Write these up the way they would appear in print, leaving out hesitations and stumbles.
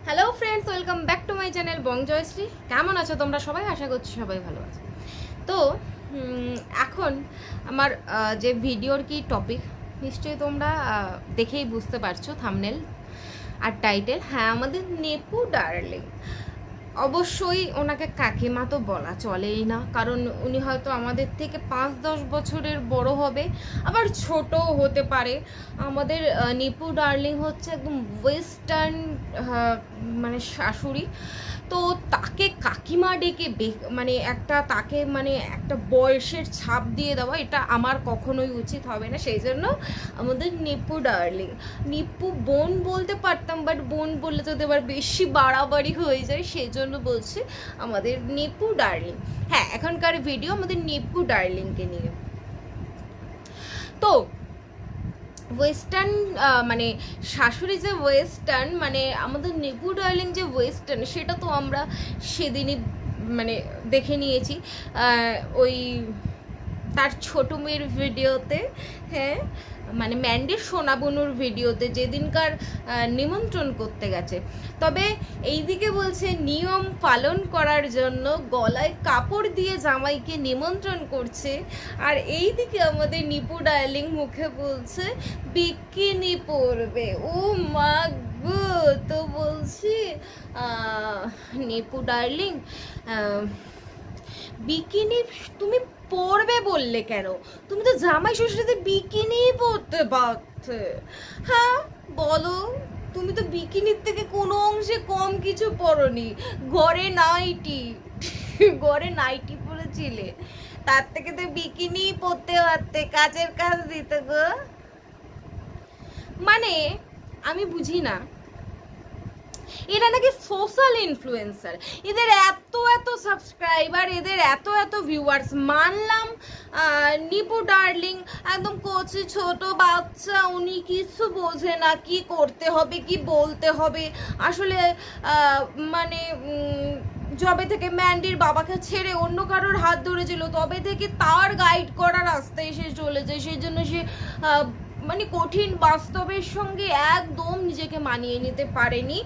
Hello friends, welcome back to my channel Bong Joyshree. কেমন আছো তোমরা সবাই? আশা করছি সবাই ভালো আছে। তো এখন আমার যে ভিডিওর কি টপিক নিশ্চয়ই তোমরা দেখেই বুঝতে পারছো, থাম্বনেল আর টাইটেল। হ্যাঁ, আমাদের নেপু ডার্লিং। অবশ্যই ওনাকে কাকিমা তো বলা চলেই না, কারণ উনি হয়তো আমাদের থেকে 5-10 বছরের বড় হবে, আবার ছোটও হতে পারে। আমাদের নিপু ডার্লিং হচ্ছে একদম ওয়েস্টার্ন মানে শাশুড়ি, তো তাকে কাকিমা ডেকে মানে একটা বয়সের ছাপ দিয়ে দেওয়া এটা আমার কখনোই উচিত হবে না। সেই জন্য আমাদের নিপু ডার্লিং, নিপু বোন বলতে পারতাম, বাট বোন বললে তো এবার বেশি বাড়াবাড়ি হয়ে যায়, সেই জন্য বলছি আমাদের নিপু ডার্লিং। হ্যাঁ, এখনকার ভিডিও আমাদের নিপু ডার্লিংকে নিয়ে। তো ওয়েস্টার্ন মানে শাশুড়ি যে ওয়েস্টার্ন, মানে আমাদের নিপু ডার্লিং যে ওয়েস্টার্ন, সেটা তো আমরা সেদিনই মানে দেখে নিয়েছি ওই তার ছোট মেয়ের ভিডিওতে। হ্যাঁ, মানে ম্যান্ডির সোনাবনুর ভিডিওতে যেদিনকার নিমন্ত্রণ করতে গেছে। তবে এইদিকে বলছে নিয়ম পালন করার জন্য গলায় কাপড় দিয়ে জামাইকে নিমন্ত্রণ করছে, আর এইদিকে আমাদের নিপু ডার্লিং মুখে বলছে বিকিনি পরবে। ও মা গো! তো বলছি নিপু ডার্লিং, বিকিনি তুমি পরবে বললে কেন? তুমি তো জামাই ষষ্ঠীতে বিকিনি পরতে পারতে। হ্যাঁ বলো, তুমি তো বিকিনির থেকে কোনো অংশে কম কিছু পরনি। ঘরে নাইটি পরেছিলে, তার থেকে তো বিকিনি পরতে পারতে, কাজের কাজ দিতে গো। মানে আমি বুঝি না, এরা নাকি সোশ্যাল ইনফ্লুয়েন্সার, এদের এত সাবস্ক্রাইবার, এদের এত ভিউয়ার্স। মানলাম নিপু ডার্লিং একদম কচি ছোট বাচ্চা, উনি কিছু বোঝে না কি করতে হবে কি বলতে হবে। আসলে মানে যবে থেকে ম্যান্ডির বাবাকে ছেড়ে অন্য কারোর হাত ধরেছিল, তবে থেকে তার গাইড করা রাস্তায় সে চলে যায়। সেই জন্য সে মানে কঠিন বাস্তবের সঙ্গে একদম নিজেকে মানিয়ে নিতে পারেনি।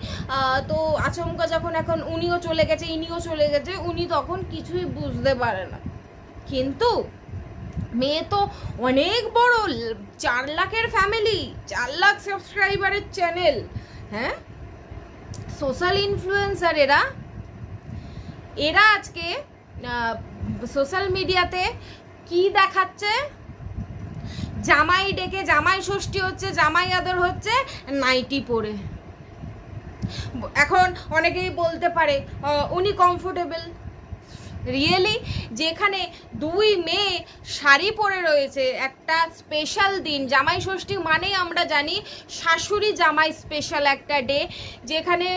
তো আচমকা যখন এখন উনিও চলে গেছে, ইনিও চলে গেছে, উনি তখন কিছুই বুঝতে পারে না। কিন্তু মেয়ে তো অনেক বড়, 4 লাখের ফ্যামিলি, 4 লাখ সাবস্ক্রাইবারের চ্যানেল। হ্যাঁ, সোশ্যাল ইনফ্লুয়েন্সার এরা আজকে সোশ্যাল মিডিয়াতে কি দেখাচ্ছে? জামাই ডেকে জামাই ষষ্ঠী হচ্ছে, জামাই আদর হচ্ছে নাইটি পরে। এখন অনেকেই বলতে পারে উনি কমফোর্টেবল। রিয়েলি? যেখানে 2 মেয়ে শাড়ি পরে রয়েছে, একটা স্পেশাল দিন, জামাই ষষ্ঠী মানেই আমরা জানি শাশুড়ি জামাই স্পেশাল একটা ডে, যেখানে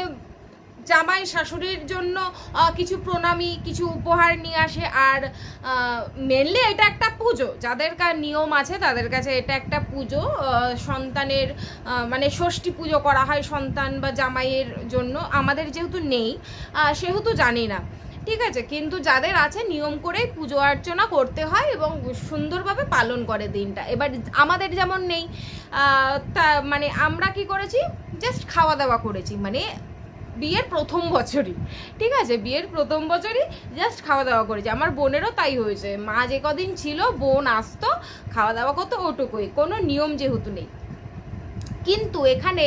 জামাই শাশুড়ির জন্য কিছু প্রণামী, কিছু উপহার নিয়ে আসে। আর মেনলি এটা একটা পুজো, যাদের নিয়ম আছে তাদের কাছে এটা একটা পুজো। সন্তানের মানে ষষ্ঠী পুজো করা হয় সন্তান বা জামাইয়ের জন্য। আমাদের যেহেতু নেই সেহেতু জানি না, ঠিক আছে, কিন্তু যাদের আছে নিয়ম করেই পুজো অর্চনা করতে হয় এবং সুন্দরভাবে পালন করে দিনটা। এবার আমাদের যেমন নেই, তা মানে আমরা কি করেছি, জাস্ট খাওয়া দাওয়া করেছি। মানে বিয়ের প্রথম বছরই, ঠিক আছে, বিয়ের প্রথম বছরই জাস্ট খাওয়া দাওয়া করেছি। আমার বোনেরও তাই হয়েছে, মা যে কদিন ছিল বোন আসতো, খাওয়া দাওয়া করতো, ওটুকুই, কোনো নিয়ম যেহেতু নেই। কিন্তু এখানে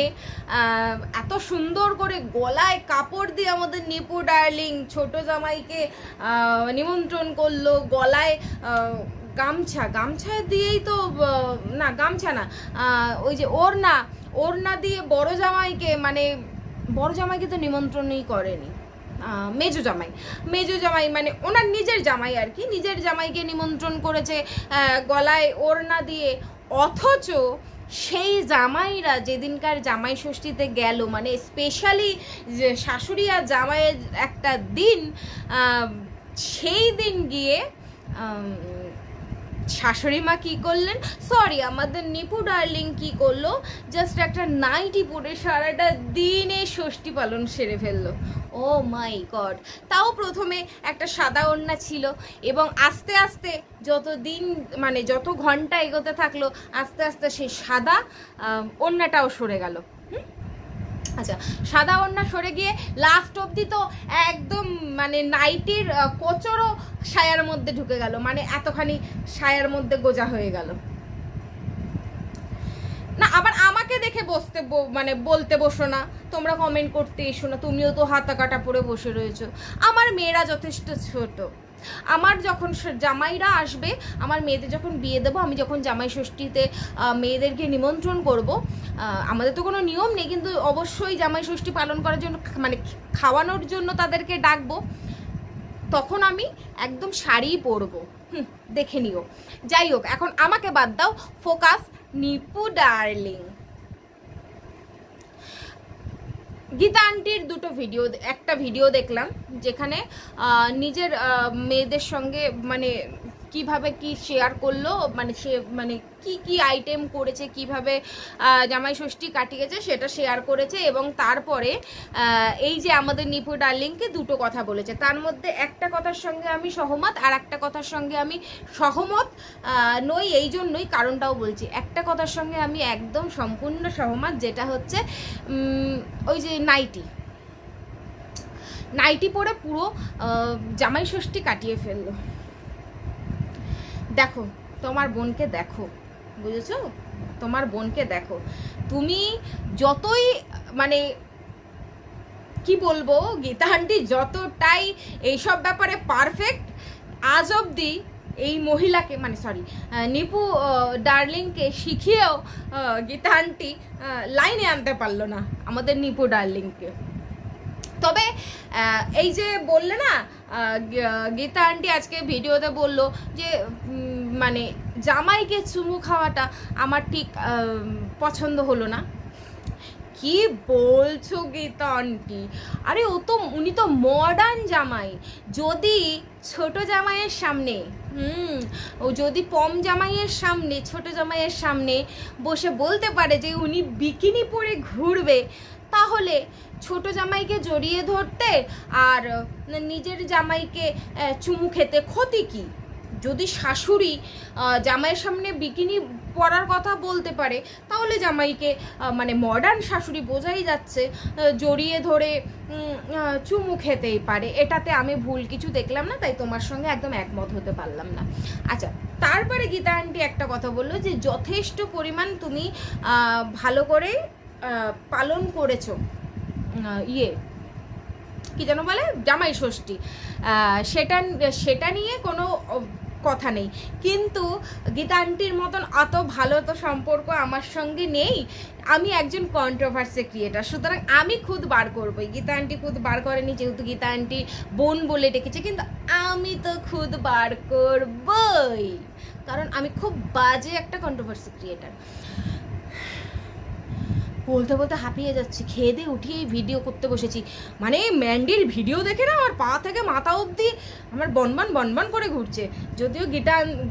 এত সুন্দর করে গলায় কাপড় দিয়ে আমাদের নিপু ডার্লিং ছোট জামাইকে নিমন্ত্রণ করলো। গলায় গামছা দিয়েই তো, না গামছা না, ওই যে ওড়না দিয়ে বড় জামাইকে তো নিমন্ত্রণই করেনি, মেজো জামাই মানে ওনার নিজের জামাই আর কি, নিজের জামাইকে নিমন্ত্রণ করেছে গলায় ওড়না দিয়ে। অথচ সেই জামাইরা যেদিনকার জামাই ষষ্ঠীতে গেল, মানে স্পেশালি যে শাশুড়ি আর জামাইয়ের একটা দিন, সেই দিন গিয়ে শাশুড়ি মা কি করলেন, সরি আমাদের নিপু ডার্লিং কি করলো, জাস্ট একটা নাইটি পরে সারাটা দিনে ষষ্ঠী পালন সেরে ফেললো। ও মাই গড! তাও প্রথমে একটা সাদা ওড়না ছিল, এবং আস্তে আস্তে যত দিন মানে যত ঘন্টা এগোতে থাকলো, আস্তে আস্তে সেই সাদা ওড়নাটাও সরে গেল। আচ্ছা, সাদা ওড়না সরে গিয়ে লাস্ট অবধি তো একদম মানে নাইটির কোচরও সায়ার মধ্যে ঢুকে গেল, মানে এতখানি সায়ার মধ্যে গোজা হয়ে গেল না। আবার আমাকে দেখে মানে বলতে বসো না, তোমরা কমেন্ট করতে এসো না, তুমিও তো হাতা কাটা পরে বসে রয়েছো। আমার মেয়েরা যথেষ্ট ছোট, আমার যখন জামাইরা আসবে, আমার মেয়েদের যখন বিয়ে দেবো, আমি যখন জামাই ষষ্ঠীতে মেয়েদেরকে নিমন্ত্রণ করব, আমাদের তো কোনো নিয়ম নেই, কিন্তু অবশ্যই জামাই ষষ্ঠী পালন করার জন্য মানে খাওয়ানোর জন্য তাদেরকে ডাকবো, তখন আমি একদম শাড়ি পরবো, দেখে নিও। যাই হোক, এখন আমাকে বাদ দাও, ফোকাস নিপু ডার্লিং। গীতা আন্টির দুটো ভিডিও, একটা ভিডিও দেখলাম যেখানে নিজের মেয়েদের সঙ্গে মানে কিভাবে কি শেয়ার করলো, মানে সে মানে কি কি আইটেম করেছে, কিভাবে জামাই ষষ্ঠী কাটিয়েছে সেটা শেয়ার করেছে, এবং তারপরে এই যে আমাদের নিপু ডার্লিংকে দুটো কথা বলেছে। তার মধ্যে একটা কথার সঙ্গে আমি সহমত, আর একটা কথার সঙ্গে আমি সহমত নই, এই জন্যই কারণটাও বলছি। একটা কথার সঙ্গে আমি একদম সম্পূর্ণ সহমত, যেটা হচ্ছে ওই যে নাইটি পরে পুরো জামাই ষষ্ঠী কাটিয়ে ফেললো। দেখো তোমার বোনকে দেখো, বুঝেছো, তোমার বোনকে দেখো, তুমি যতই মানে কি বলবো, গীতা আন্টি যতটাই এইসব ব্যাপারে পারফেক্ট, আজ অবধি এই মহিলাকে মানে সরি নিপু ডার্লিংকে শিখিয়েও গীতা আন্টি লাইনে আনতে পারলো না আমাদের নিপু ডার্লিংকে। তবে এই যে বললে না, গীতা আন্টি আজকে ভিডিওতে বললো যে মানে জামাইকে চুমু খাওয়াটা আমার ঠিক পছন্দ হলো না। কি বলছো গীতা আন্টি? আরে উনি তো মডার্ন জামাই। যদি ছোট জামাইয়ের সামনে ও যদি পম জামাইয়ের সামনে, ছোট জামাইয়ের সামনে বসে বলতে পারে যে উনি বিকিনি পরে ঘুরবে, তাহলে ছোট জামাইকে জড়িয়ে ধরতে আর নিজের জামাইকে চুমু খেতে ক্ষতি কি? যদি শাশুড়ি জামাইয়ের সামনে বিকিনি পরার কথা বলতে পারে, তাহলে জামাইকে মানে মডার্ন শাশুড়ি বোঝাই যাচ্ছে জড়িয়ে ধরে চুমু খেতেই পারে। এটাতে আমি ভুল কিছু দেখলাম না, তাই তোমার সঙ্গে একদম একমত হতে পারলাম না। আচ্ছা, তারপরে গীতা আন্টি একটা কথা বললো যে যথেষ্ট পরিমাণ তুমি ভালো করে পালন করেছো কি যেন বলে জামাই ষষ্ঠী, সেটা নিয়ে কোনো কথা নেই, কিন্তু গীতা আন্টির মতন অত ভালো তো সম্পর্ক আমার সঙ্গে নেই। আমি একজন কন্ট্রোভার্সি ক্রিয়েটার, সুতরাং আমি খুদ বার করবোই। গীতা আন্টি খুদ বার করেনি, যেহেতু গীতা আন্টি বোন বলে ডেকেছে, কিন্তু আমি তো খুদ বার করবই, কারণ আমি খুব বাজে একটা কন্ট্রোভার্সি ক্রিয়েটার। বলতে বলতে হাঁপিয়ে যাচ্ছি, খেয়ে দিয়ে উঠিয়ে ভিডিও করতে বসেছি। মানে ম্যান্ডির ভিডিও দেখে না আমার পা থেকে মাথা অবধি আমার বনবন করে ঘুরছে। যদিও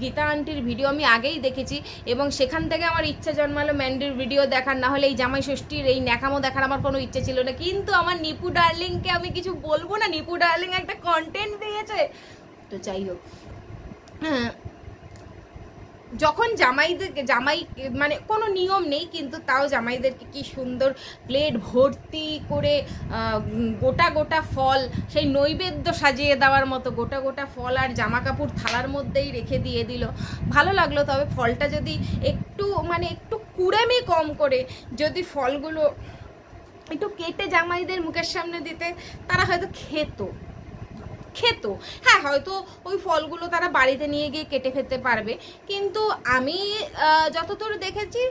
গীতা আন্টির ভিডিও আমি আগেই দেখেছি, এবং সেখান থেকে আমার ইচ্ছা জন্মালো ম্যান্ডির ভিডিও দেখার, না হলে এই জামাই ষষ্ঠীর এই ন্যাকামো দেখার আমার কোনো ইচ্ছে ছিল না। কিন্তু আমার নিপু ডার্লিংকে আমি কিছু বলবো না, নিপু ডার্লিং একটা কন্টেন্ট দিয়েছে। তো যাই হোক, যখন জামাই মানে কোনো নিয়ম নেই, কিন্তু তাও জামাইদেরকে কি সুন্দর প্লেট ভর্তি করে গোটা গোটা ফল, সেই নৈবেদ্য সাজিয়ে দেওয়ার মতো গোটা গোটা ফল আর জামা কাপড় থালার মধ্যেই রেখে দিয়ে দিল, ভালো লাগলো। তবে ফলটা যদি একটু মানে একটু কুড়েমি কম করে যদি ফলগুলো একটু কেটে জামাইদের মুখের সামনে দিতে, তারা হয়তো খেত। হ্যাঁ, হয়তো ওই ফলগুলো তারা বাড়িতে নিয়ে গিয়ে কেটে খেতে পারবে, কিন্তু আমি যতদূর দেখেছি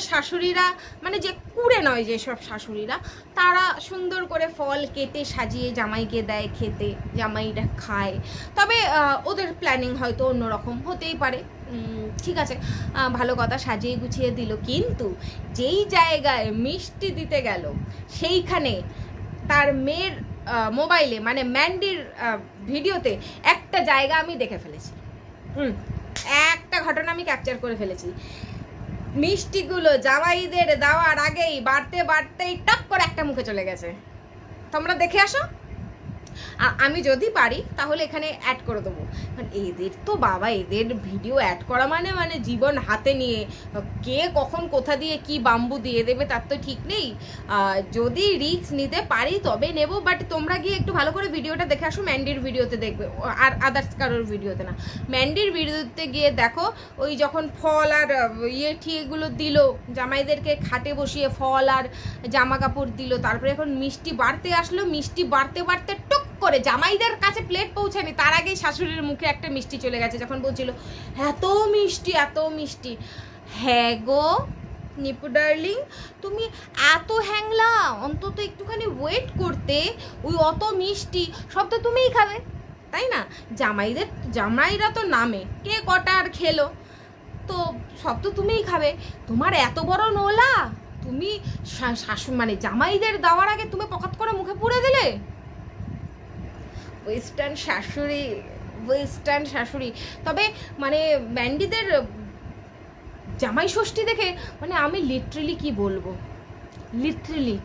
শাশুড়িরা মানে যে কুড়ে নয়, যেসব শাশুড়িরা, তারা সুন্দর করে ফল কেটে সাজিয়ে জামাইকে দেয় খেতে, জামাইটা খায়। তবে ওদের প্ল্যানিং হয়তো অন্যরকম হতেই পারে, ঠিক আছে, ভালো কথা, সাজিয়ে গুছিয়ে দিল। কিন্তু যেই জায়গায় মিষ্টি দিতে গেল, সেইখানে তার মেয়ের মোবাইলে মানে ম্যান্ডির ভিডিওতে একটা জায়গা আমি দেখে ফেলেছি, একটা ঘটনা আমি ক্যাপচার করে ফেলেছি। মিষ্টিগুলো জামাইদের দেওয়ার আগেই বাড়তেই টক করে একটা মুখে চলে গেছে। তোমরা দেখে আসো, আমি যদি পারি তাহলে এখানে অ্যাড করে দেবো। মানে এদের তো বাবা, এদের ভিডিও অ্যাড করা মানে জীবন হাতে নিয়ে কে কখন কোথা দিয়ে কি বাম্বু দিয়ে দেবে তার তো ঠিক নেই। যদি রিস্ক নিতে পারি তবে নেব, বাট তোমরা গিয়ে একটু ভালো করে ভিডিওটা দেখে আসো, ম্যান্ডির ভিডিওতে দেখবে, আর আদার্স কারোর ভিডিওতে না। ম্যান্ডির ভিডিওতে গিয়ে দেখো, ওই যখন ফল আর ঠিয়েগুলো দিল জামাইদেরকে, খাটে বসিয়ে ফল আর জামা কাপড় দিল, তারপরে এখন মিষ্টি বাড়তে আসলো, মিষ্টি বাড়তে বাড়তে টুক করে জামাইদের কাছে প্লেট পৌঁছায়নি, তার আগেই শাশুড়ির মুখে একটা মিষ্টি চলে গেছে, যখন বলছিল এত মিষ্টি এত মিষ্টি। হ্যাঁ গো নিপু ডার্লিং, তুমি এত হ্যাংলা, অন্তত একটুখানি ওয়েট করতে, ওই অত মিষ্টি সব তো তুমিই খাবে, তাই না? জামাইরা তো নামে, কে কটা আর খেলো, তো সব তো তুমিই খাবে। তোমার এত বড় নোলা, তুমি মানে জামাইদের দেওয়ার আগে তুমি পকাত করে মুখে পুড়ে দিলে। ওয়েস্টার্ন শাশুড়ি। তবে মানে ম্যান্ডিদের জামাই ষষ্ঠী দেখে মানে আমি লিটারেলি কি বলবো, লিটারেলি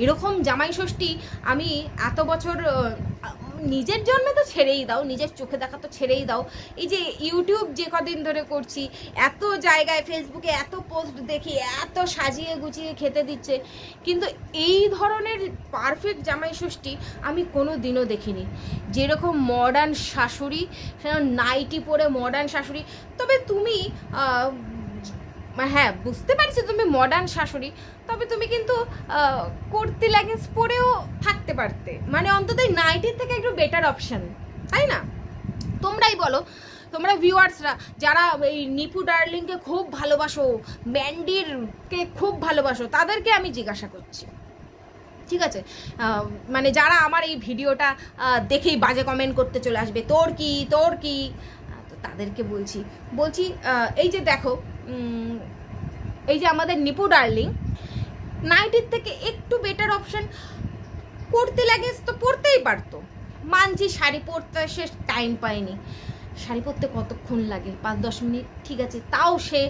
এরকম জামাই ষষ্ঠী আমি এত বছর, নিজের জন্মে তো ছেড়েই দাও, নিজের চোখে দেখা তো ছেড়েই দাও, এই যে ইউটিউব যে কদিন ধরে করছি, এত জায়গায় ফেসবুকে এত পোস্ট দেখি, এত সাজিয়ে গুছিয়ে খেতে দিচ্ছে, কিন্তু এই ধরনের পারফেক্ট জামাই ষষ্ঠী আমি কোনো দিনও দেখিনি। যেরকম মডার্ন শাশুড়ি, সেরকম নাইটি পরে মডার্ন শাশুড়ি। তবে তুমি হ্যাঁ বুঝতে পারছি তুমি মডার্ন শাশুড়ি, তবে তুমি কিন্তু কুর্তি লেগিংস পরেও থাকতে পারতে, মানে অন্তত নাইটির থেকে একটু বেটার অপশন, তাই না? তোমরাই বলো, তোমরা ভিউয়ার্সরা যারা এই নিপু ডার্লিংকে খুব ভালোবাসো, ম্যান্ডিরকে খুব ভালোবাসো, তাদেরকে আমি জিজ্ঞাসা করছি, ঠিক আছে? মানে যারা আমার এই ভিডিওটা দেখেই বাজে কমেন্ট করতে চলে আসবে, তোর কি তো তাদেরকে বলছি এই যে দেখো, এই যে আমাদের নিপু ডার্লিং নাইটির থেকে একটু বেটার অপশন, কুর্তি লেগিংস তো পরতেই পারতো, মানছি শাড়ি পরতে সে টাইম পায়নি, শাড়ি পরতে কতক্ষণ লাগে, 5-10 মিনিট, ঠিক আছে, তাও সে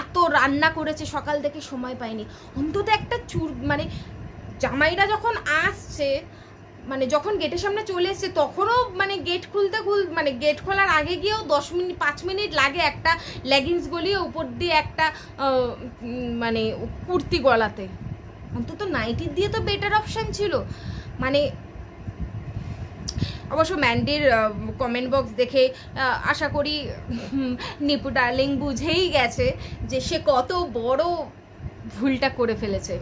এত রান্না করেছে সকাল থেকে সময় পায়নি, অন্তত একটা মানে জামাইরা যখন আসছে, মানে যখন গেটের সামনে চলে এসছে তখনও মানে গেট মানে গেট খোলার আগে গিয়েও 5 মিনিট লাগে একটা লেগিংস গলিয়ে উপর দিয়ে একটা মানে কুর্তি গলাতে, অন্তত নাইটির দিয়ে তো বেটার অপশান ছিল। মানে অবশ্য ম্যান্ডির কমেন্ট বক্স দেখে আশা করি নিপু ডার্লিং বুঝেই গেছে যে সে কত বড় ভুলটা করে ফেলেছে।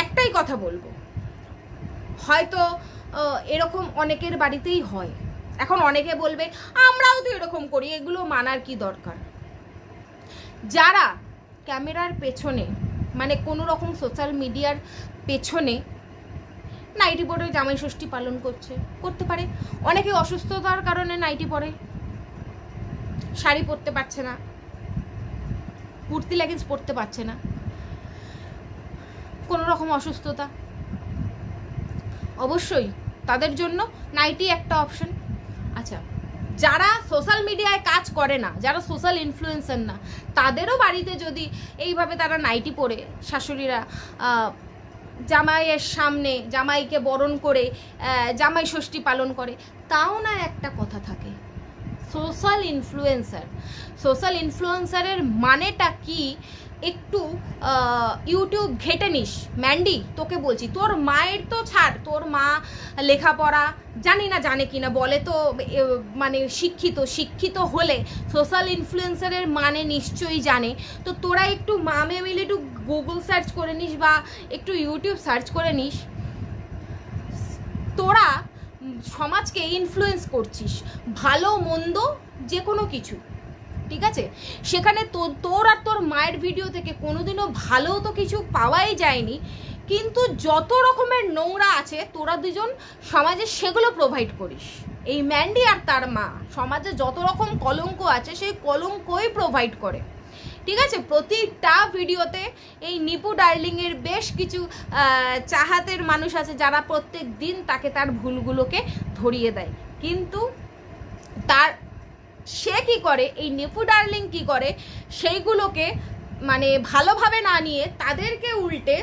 একটাই কথা বলবো, হয়তো এরকম অনেকের বাড়িতেই হয়, এখন অনেকে বলবে আমরাও তো এরকম করি, এগুলো মানার কি দরকার? যারা ক্যামেরার পেছনে, মানে কোনো রকম সোশ্যাল মিডিয়ার পেছনে নাইটি পরে জামাই ষষ্ঠী পালন করতে পারে, অনেকে অসুস্থতার কারণে নাইটি পরে, শাড়ি পরতে পারছে না, কুর্তি লেগিংস পরতে পারছে না, কোনো রকম অসুস্থতা, অবশ্যই তাদের জন্য নাইটি একটা অপশন। আচ্ছা, যারা সোশ্যাল মিডিয়ায় কাজ করে না, যারা সোশ্যাল ইনফ্লুয়েন্সার না, তাদেরও বাড়িতে যদি এইভাবে তারা নাইটি পরে শাশুড়িরা জামাইয়ের সামনে জামাইকে বরণ করে জামাই ষষ্ঠী পালন করে, তাও না একটা কথা থাকে, সোশ্যাল ইনফ্লুয়েন্সারের মানেটা কি একটু ইউটিউব ঘেটে নিস। ম্যান্ডি তোকে বলছি, তোর মায়ের তো ছাড়, তোর মা লেখাপড়া জানি না জানে কিনা, বলে তো মানে শিক্ষিত হলে সোশ্যাল ইনফ্লুয়েন্সারের মানে নিশ্চয়ই জানে, তো তোরা একটু মামে মিলে একটু গুগল সার্চ করে নিস বা একটু ইউটিউব সার্চ করে নিস, তোরা সমাজকে ইনফ্লুয়েন্স করছিস, ভালো মন্দ যে কোনো কিছু, ঠিক আছে? সেখানে তোর আর তোর মায়ের ভিডিও থেকে কোনোদিনও ভালো তো কিছু পাওয়াই যায়নি, কিন্তু যত রকমের নোংরা আছে তোরা দুজন সমাজে সেগুলো প্রোভাইড করিস। এই ম্যান্ডি আর তার মা সমাজে যত রকম কলঙ্ক আছে সেই কলঙ্কই প্রোভাইড করে, ঠিক আছে? প্রতিটা ভিডিওতে এই নিপু ডার্লিংয়ের বেশ কিছু চাহাতের মানুষ আছে যারা প্রত্যেক দিন তাকে তার ভুলগুলোকে ধরিয়ে দেয়, কিন্তু সে কি করে, এই নিপু ডার্লিং কি করে, সেইগুলোকে মানে ভালোভাবে না নিয়ে তাদেরকে উল্টে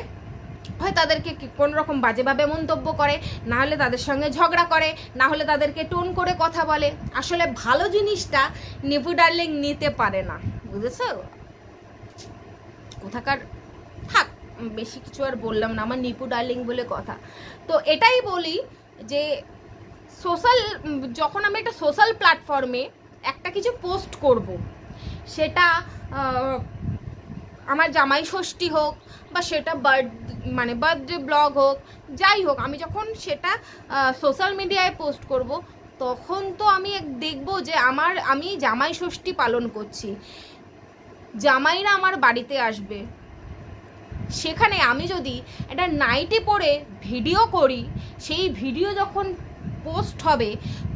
হয় তাদেরকে কোনো রকম বাজেভাবে মন্তব্য করে, না হলে তাদের সঙ্গে ঝগড়া করে, না হলে তাদেরকে টোন করে কথা বলে। আসলে ভালো জিনিসটা নিপু ডার্লিং নিতে পারে না, বুঝেছো? কোথাকার থাক, বেশি কিছু আর বললাম না, আমার নিপু ডার্লিং বলে কথা। তো এটাই বলি যে যখন আমি একটা সোশ্যাল প্ল্যাটফর্মে একটা কিছু পোস্ট করব, সেটা আমার জামাই ষষ্ঠী হোক বা সেটা বার্থডে ব্লগ হোক, যাই হোক, আমি যখন সেটা সোশ্যাল মিডিয়ায় পোস্ট করব, তখন তো আমি দেখবো যে আমি জামাই ষষ্ঠী পালন করছি, জামাইরা আমার বাড়িতে আসবে, সেখানে আমি যদি একটা নাইটি পরে ভিডিও করি, সেই ভিডিও যখন পোস্ট হবে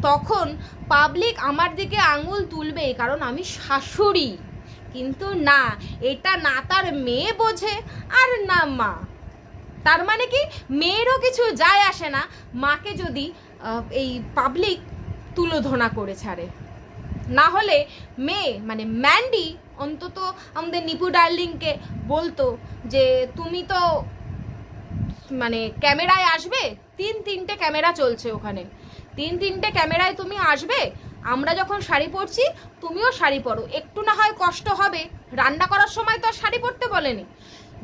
তখন পাবলিক আমার দিকে আঙুল তুলবে, কারণ আমি শাশুড়ি। কিন্তু না, এটা না তার মেয়ে বোঝে আর না মা। তার মানে কি, মেয়েরও কিছু যায় আসে না মাকে যদি এই পাবলিক তুলোধনা করে ছাড়ে। না হলে মেয়ে মানে ম্যান্ডি অন্তত আমাদের নিপু ডার্লিংকে বলতো যে তুমি তো মানে ক্যামেরায় আসবে, তিনটে ক্যামেরা চলছে ওখানে, তিনটে ক্যামেরায় তুমি আসবে, আমরা যখন শাড়ি পরছি তুমিও শাড়ি পরো, একটু না হয় কষ্ট হবে, রান্না করার সময় তো আর শাড়ি পরতে বলেনি,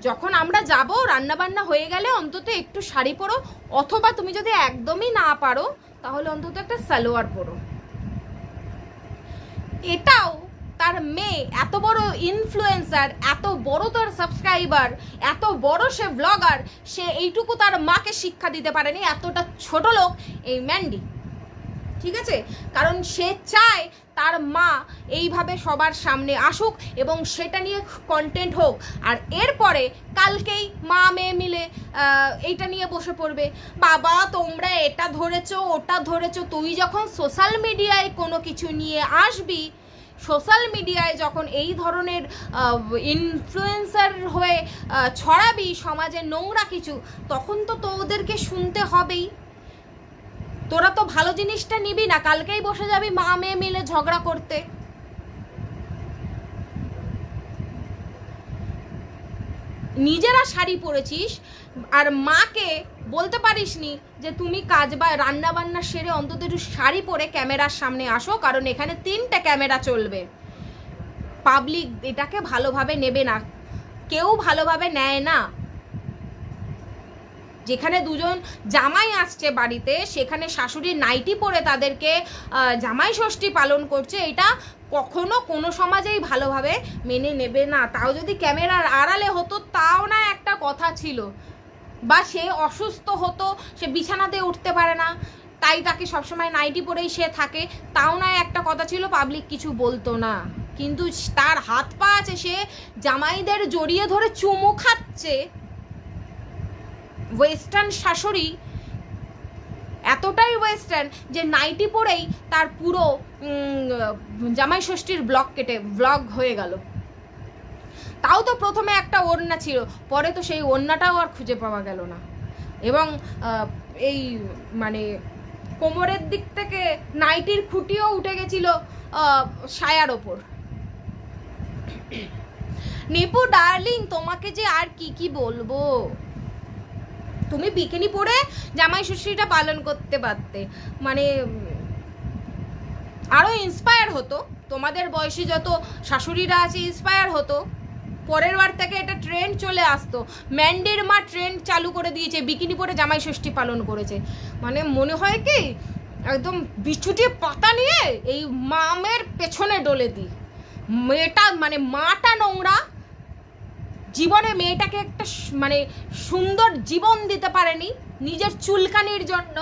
যখন আমরা যাব রান্না বান্না হয়ে গেলে অন্তত একটু শাড়ি পরো, অথবা তুমি যদি একদমই না পারো তাহলে অন্তত একটা সালোয়ার পরো। এটাও তার মেয়ে, এত বড় ইনফ্লুয়েন্সার, এত বড় তার সাবস্ক্রাইবার, এত বড় সে ব্লগার, সে এইটুকু তার মাকে শিক্ষা দিতে পারেনি, এতটা ছোট লোক এই ম্যান্ডি। ঠিক আছে, কারণ সে চায় তার মা এইভাবে সবার সামনে আসুক এবং সেটা নিয়ে কন্টেন্ট হোক, আর এরপরে কালকেই মা মেয়ে মিলে এইটা নিয়ে বসে পড়বে, বাবা তোমরা এটা ধরেছো ওটা ধরেছো। তুই যখন সোশ্যাল মিডিয়ায় কোনো কিছু নিয়ে আসবি, সোশ্যাল মিডিয়ায় যখন এই ধরনের ইনফ্লুয়েন্সার হয়ে ছড়াবি সমাজে নোংরা কিছু, তখন তো তোদেরকে শুনতে হবেই। তোরা তো ভালো জিনিসটা নিবি না, কালকেই বসে যাবি মা মেয়ে মিলে ঝগড়া করতে। নিজেরা শাড়ি পরেছিস আর মাকে বলতে পারিসনি যে তুমি কাজ বা রান্না বান্না সেরে অন্তত একটু শাড়ি পরে ক্যামেরার সামনে আসো, কারণ এখানে 3টে ক্যামেরা চলবে। পাবলিক এটাকে ভালোভাবে নেবে না, কেউ ভালোভাবে নেয় না। যেখানে দুজন জামাই আসছে বাড়িতে, সেখানে শাশুড়ি নাইটি পরে তাদেরকে জামাই ষষ্ঠী পালন করছে, এটা কখনো কোনো সমাজেই ভালোভাবে মেনে নেবে না। তাও যদি ক্যামেরার আড়ালে হতো তাও না একটা কথা ছিল, বা সে অসুস্থ হতো, সে বিছানাতে উঠতে পারে না, তাই তাকে সবসময় নাইটি পরেই সে থাকে, তাও না একটা কথা ছিল, পাবলিক কিছু বলতো না। কিন্তু তার হাত পা আছে, সে জামাইদের জড়িয়ে ধরে চুমু খাচ্ছে। ওয়েস্টার্ন শাশুড়ি এতটাই ওয়েস্টার্ন যে নাইটি পরেই তার পুরো জামাই ষষ্ঠীর ব্লগ হয়ে গেল। তাও তো প্রথমে একটা ওড়না ছিল, পরে তো সেই ওড়নাটাও আর খুঁজে পাওয়া গেল না, এবং এই মানে কোমরের দিক থেকে নাইটির খুঁটিও উঠে গেছিল সায়ার ওপর। নিপু ডার্লিং, তোমাকে যে আর কি বলবো, তুমি বিকিনি পরে জামাই ষষ্ঠীটা পালন করতে পারতে, মানে আরো ইন্সপায়ার হতো, তোমাদের বয়সী যত শাশুড়িরা আছে ইন্সপায়ার হতো, পরের বার থেকে এটা ট্রেন্ড চলে আসতো। ম্যান্ডির মা ট্রেন্ড চালু করে দিয়েছে, বিকিনি পরে জামাই ষষ্ঠী পালন করেছে, মানে মনে হয় কি একদম বিছুটি পাতা নিয়ে এই মামের পেছনে ডলে দিই। মেয়েটা মানে মাটা নোংরা, জীবনে মেয়েটাকে একটা মানে সুন্দর জীবন দিতে পারেনি, নিজের চুলকানির জন্য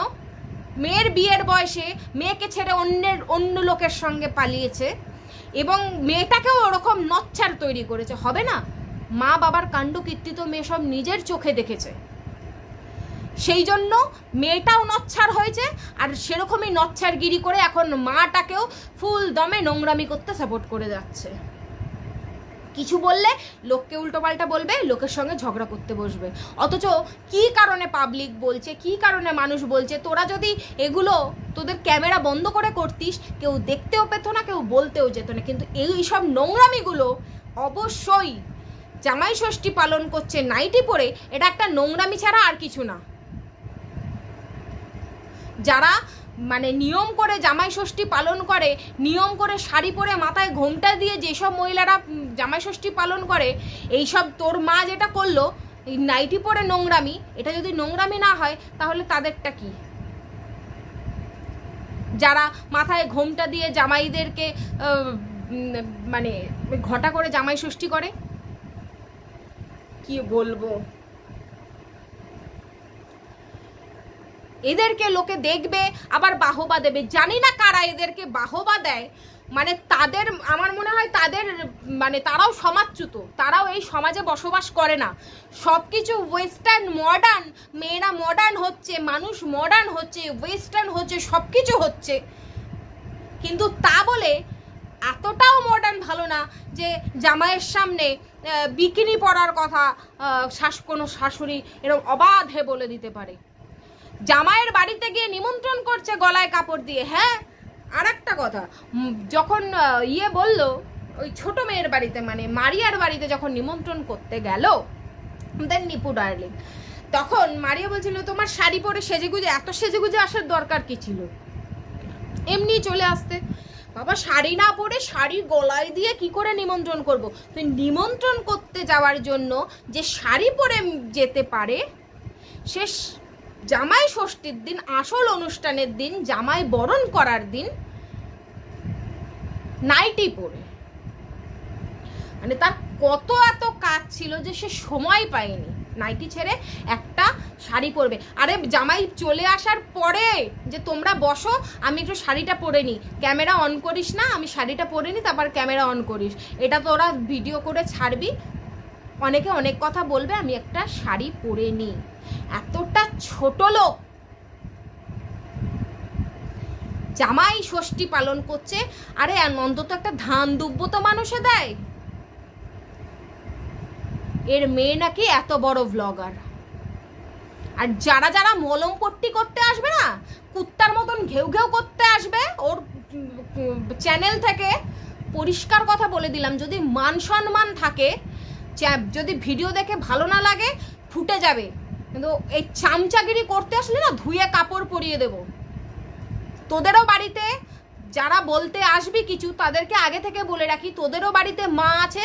মেয়ের বিয়ের বয়সে মেয়েকে ছেড়ে অন্য লোকের সঙ্গে পালিয়েছে, এবং মেয়েটাকেও ওরকম নচ্ছার তৈরি করেছে। হবে না, মা বাবার কাণ্ড কীর্তি তো মেয়ে সব নিজের চোখে দেখেছে, সেই জন্য মেয়েটাও নচ্ছার হয়েছে, আর সেরকমই নচ্ছারগিরি করে এখন মাটাকেও ফুল দমে নোংরামি করতে সাপোর্ট করে যাচ্ছে। কিছু বললে লোককে উল্টোপাল্টা বলবে, লোকের সঙ্গে ঝগড়া করতে বসবে, অথচ কি কারণে পাবলিক বলছে, কি কারণে মানুষ বলছে, তোরা যদি এগুলো তোদের ক্যামেরা বন্ধ করে করতিস, কেউ দেখতেও পেত না, কেউ বলতেও যেত না। কিন্তু এই সব নোংরামিগুলো অবশ্যই জামাই ষষ্ঠী পালন করছে নাইটি পরে, এটা একটা নোংরামি ছাড়া আর কিছু না। যারা মানে নিয়ম করে জামাই ষষ্ঠী পালন করে, নিয়ম করে শাড়ি পরে মাথায় ঘোমটা দিয়ে যেসব মহিলারা জামাই ষষ্ঠী পালন করে, এইসব তোর মা যেটা করলো এই নাইটি পরে নোংরামি, এটা যদি নোংরামি না হয় তাহলে তাদেরটা কি? যারা মাথায় ঘোমটা দিয়ে জামাইদেরকে মানে ঘটা করে জামাই ষষ্ঠী করে, কি বলবো, এদেরকে লোকে দেখবে আবার বাহবা দেবে। জানি না কারা এদেরকে বাহবা দেয়, মানে তাদের আমার মনে হয় তাদের মানে তারাও সমাজচ্যুত, তারাও এই সমাজে বসবাস করে না। সব কিছু ওয়েস্টার্ন মডার্ন, মেয়েরা মডার্ন হচ্ছে, মানুষ মডার্ন হচ্ছে, ওয়েস্টার্ন হচ্ছে, সব কিছু হচ্ছে, কিন্তু তা বলে এতটাও মডার্ন ভালো না যে জামাইয়ের সামনে বিকিনি পরার কথা কোনো শাশুড়ি এরকম অবাধে বলে দিতে পারে। জামাইয়ের বাড়িতে গিয়ে নিমন্ত্রণ করছে গলায় কাপড় দিয়ে। হ্যাঁ, আর একটা কথা, যখন বলল ওই ছোট মেয়ের বাড়িতে মানে মারিয়ার বাড়িতে যখন নিমন্ত্রণ করতে গেল দেন নিপু ডার্লিং, তখন মারিয়া বলছিল তোমার শাড়ি পরে সেজেগুজে, এত সেজেগুজে আসার দরকার কি ছিল, এমনি চলে আসতে। বাবা শাড়ি না পরে শাড়ি গলায় দিয়ে কি করে নিমন্ত্রণ করব? তুই নিমন্ত্রণ করতে যাওয়ার জন্য যে শাড়ি পরে যেতে পারে, সে জামাই ষষ্ঠীর দিন, আসল অনুষ্ঠানের দিন, জামাই বরণ করার দিন নাইটি পরে, মানে তার কত এত কাজ ছিল যে সে সময় পায়নি নাইটি ছেড়ে একটা শাড়ি পরবে। আরে জামাই চলে আসার পরে যে তোমরা বসো আমি একটু শাড়িটা পরে নিই, ক্যামেরা অন করিস না, আমি শাড়িটা পরে নিই তারপর ক্যামেরা অন করিস, এটা তোরা ভিডিও করে ছাড়বি, অনেকে অনেক কথা বলবে, আমি একটা শাড়ি পরে নিই। এতটা ছোট লোক জামাই ষষ্ঠী পালন করছে। আরে অন্তত একটা ধান দুব্য তো মানুষে দেয়। এর মেয়ে নাকি এত বড় ব্লগার, আর যারা যারা মলম পট্টি করতে আসবে না, কুত্তার মতন ঘেউ ঘেউ করতে আসবে ওর চ্যানেল থেকে, পরিষ্কার কথা বলে দিলাম, যদি মান সম্মান থাকে, যদি ভিডিও দেখে ভালো না লাগে ফুটে যাবে, কিন্তু এই চামচাগিরি করতে আসলে না ধুয়ে কাপড় পরিয়ে দেব। তোদেরও বাড়িতে যারা বলতে আসবি কিছু, তাদেরকে আগে থেকে বলে রাখি, তোদেরও বাড়িতে মা আছে,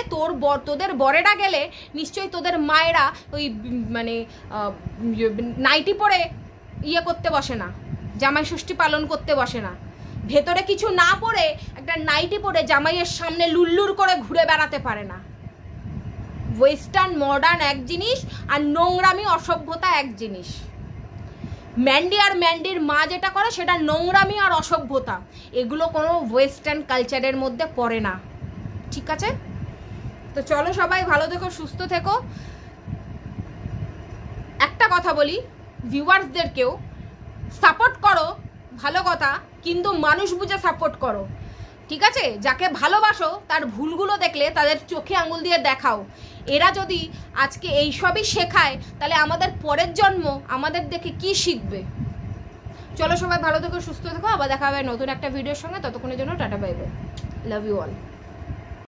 তোদের বরেরা গেলে নিশ্চয়ই তোদের মায়েরা ওই মানে নাইটি পরে করতে বসে না, জামাই ষষ্ঠী পালন করতে বসে না। ভেতরে কিছু না পরে একটা নাইটি পরে জামাইয়ের সামনে লুল্লুর করে ঘুরে বেড়াতে পারে না। ওয়েস্টার্ন মডার্ন এক জিনিস, আর নোংরামি অসভ্যতা এক জিনিস। ম্যান্ডি আর ম্যান্ডির মা যেটা করে সেটা নোংরামি আর অসভ্যতা, এগুলো কোনো ওয়েস্টার্ন কালচারের মধ্যে পড়ে না, ঠিক আছে? তো চলো সবাই ভালো থেকো, সুস্থ থেকো। একটা কথা বলি, ভিউয়ার্সদেরকেও সাপোর্ট করো, ভালো কথা, কিন্তু মানুষ বুঝে সাপোর্ট করো, ঠিক আছে? যাকে ভালোবাসো তার ভুলগুলো দেখলে তাদের চোখে আঙুল দিয়ে দেখাও। এরা যদি আজকে এইসবই শেখায় তাহলে আমাদের পরের জন্ম আমাদের দেখে কি শিখবে? চলো সবাই ভালো থেকো, সুস্থ থেকো, আবার দেখা হবে নতুন একটা ভিডিওর সঙ্গে। ততক্ষণের জন্য tata, bye bye, love you all.